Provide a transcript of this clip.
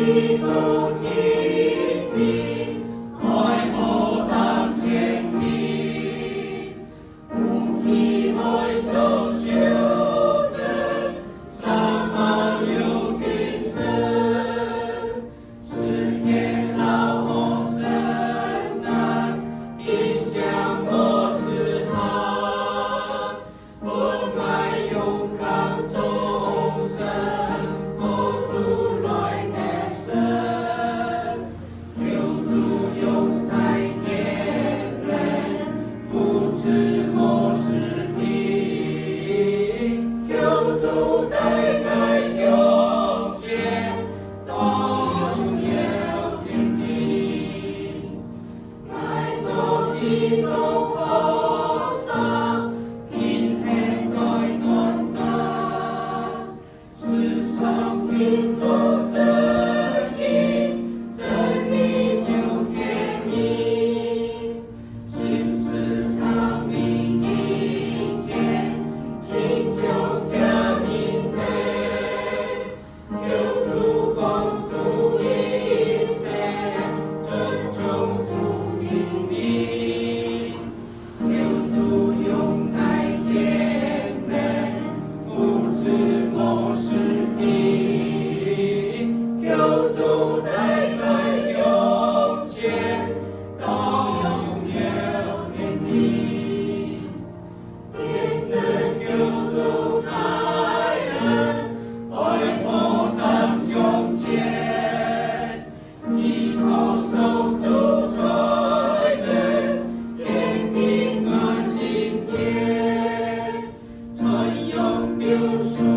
一同经历，爱何当前进，有机会受修正，上马有平生，世界老红生长，影响我思考，我爱勇敢众生。主代代永结，当有天地，来做一道河上，平天来暖杂，世上听多声音，真理就天明，心事常明意见，情就主代代永结，到永有天地，天真救主开恩，爱何当胸前，依靠守主才能坚定爱心田，传扬流水。